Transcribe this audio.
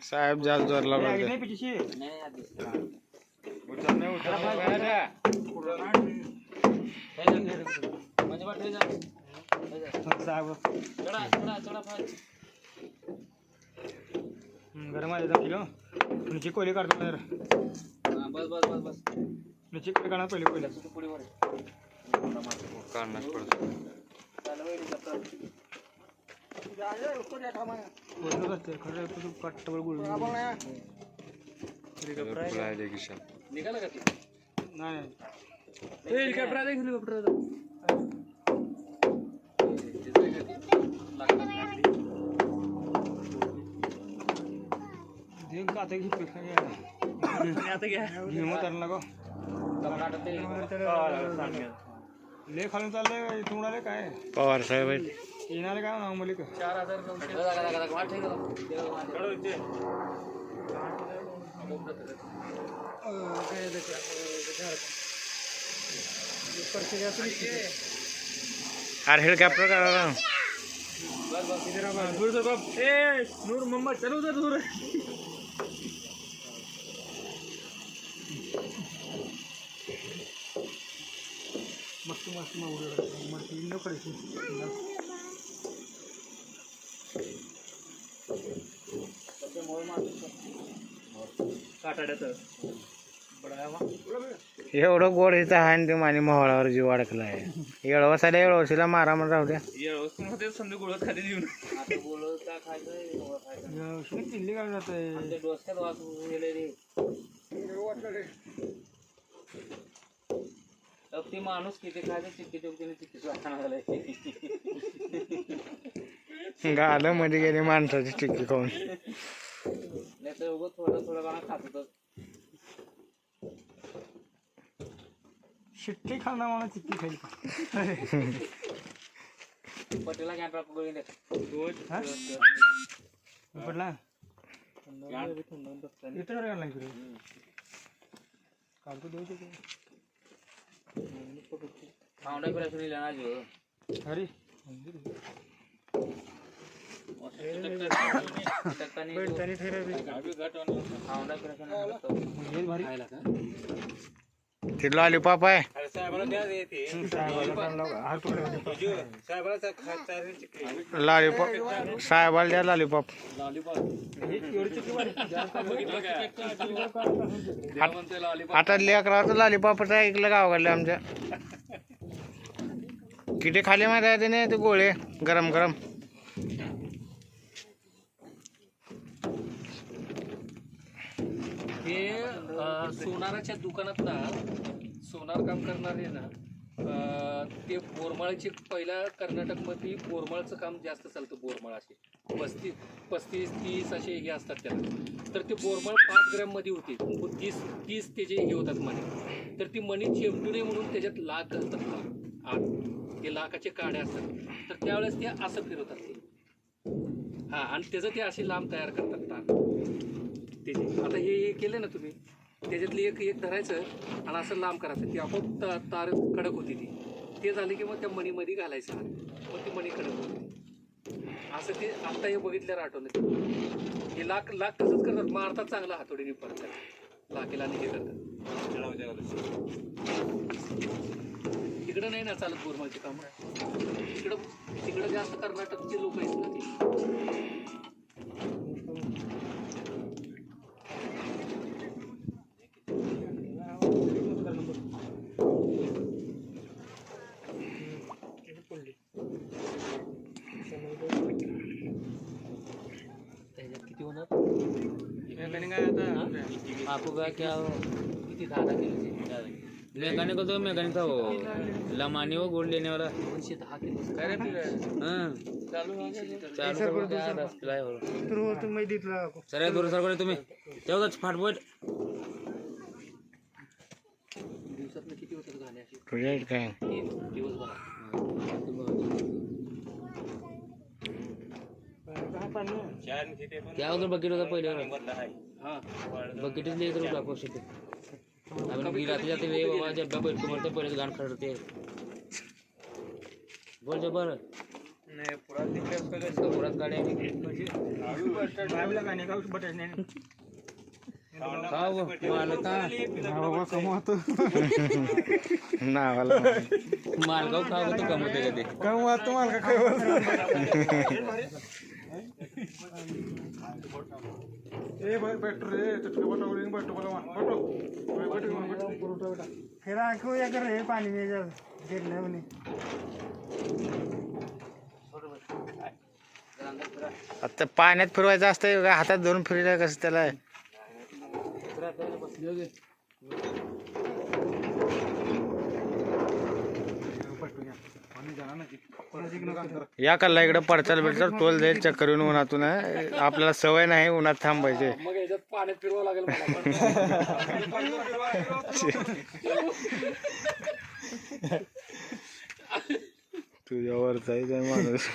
साहेब जास्त जोर लावला गरम आहे किलो नीचे कोयले काढतो जरा बस बस बस बस नीचे काढा पहिले कोयला काढणार पडतो कट्टावर गुळ निघाला का नाही हेलिकॉप्टर आता ले खालून चाललंय तुम्हाला काय पवार साहेब येणार काय ना मुली 4000 अरे हेलिकॉप्टर काढा दूर नूर मोहम्मद चलो उधर दूर मस्त मस्त मस्त न पडायची एवढं गोड इथं आहे आणि ते माने मोहळावर जीव अडकला आहे येळवसाला येळवशीला मारा म्हणून राहू द्या समजा गोळत खाली देऊन किल्ली काय जात डोसक्यात वाचून गेले रे ती माणूस किती खायचं चिक्की चिक्की गालं मध्ये गेले माणसाची चिक्की खाऊन नाही तर उगं थोडं थोडं गाणं खात होतं शिट्टी खाणार म्हणून चिक्की खाईल पटेला कॅन्ट्रा पकडून दे पडला इतर काढला इकडे काढतो देऊ फाउंडा पर सुनी लेना जो अरे लॉलीपॉप आहे लॉलीपॉप साहेबाला द्या लॉलीपॉप आता लेकराचं लॉलीपॉपच ऐकलं गावाकडलं आमच्या किती खाली माहिती आहे त्याने ते गोळे गरम गरम हे सोनाराच्या दुकानात ना सोनार काम करणारे ना ते बोरमाळाचे पहिल्या कर्नाटकमध्ये बोरमाळचं काम जास्त चालतं बोरमाळ असे 35-30 असे हे असतात त्याला तर ते बोरमाळ 5 ग्रॅममध्ये होते 30 त्याचे हे होतात मणी तर ती मणी चेपटू नये म्हणून त्याच्यात लाख घालतात आत ते लाखाचे काड्या असतात तर त्यावेळेस ते असं फिरवतात ते हां आणि त्याचं ते असे लांब तयार करतात तार त्याचे आता हे केलं ना तुम्ही त्याच्यातली एक धरायचं आणि असं लांब करायचं ती आपोआप तार कडक होती ते झाले की मग त्या मणीमध्ये घालायचं मग ती मणी कडक होती असं ते आत्ता हे बघितल्यावर आठवलं हे लाख तसंच करतात मारतात चांगला हातोडीने पडतात लाखेला आणि हे करतात तिकडं नाही ना चालत बोरमाळची कामं तिकडं जास्त कर्नाटकचे लोक आहेत ना ते आपको क्या मैकेनिक तो मैकेनिक था वो लमानी वो गोल्ड लेने वाला सर दूर सर तुम्ही तेवढंच फाटबोट दिवसात किती होतात गाणे असे प्रोजेक्ट काय दिवसभरात क्या उधर बकेट होता पहले बकेट ले इधर आपको से अपन गिराते जाते वे बाबा जब बैठ को मरते पहले गान खड़ते बोल जबर पुरात गाडी आहे. ड्रायव्हरला काय नाही का बटायचं नाही खाऊ मालका बाबा कमवतो नावाला मालगाव खाऊ तू कमवते कधी कमवतो मला काय ए भाई पेट्रोल रे तुझे बटो बटो फिर आंखों या कर रहे पानी में जब गिरने वाली आता पाण्यात फिरवायचं असतं का हातात धरून फिरायला कसं त्याला या कल्ला इकडे पडचाल बिडचाल तोल जाईल चक्कर येऊन उन्हातून आपल्याला सवय नाही उन्हात थांबायचे मग याच्यात पाण्यात फिरवावं लागेल मला तुझ्यावर जायचं माणूस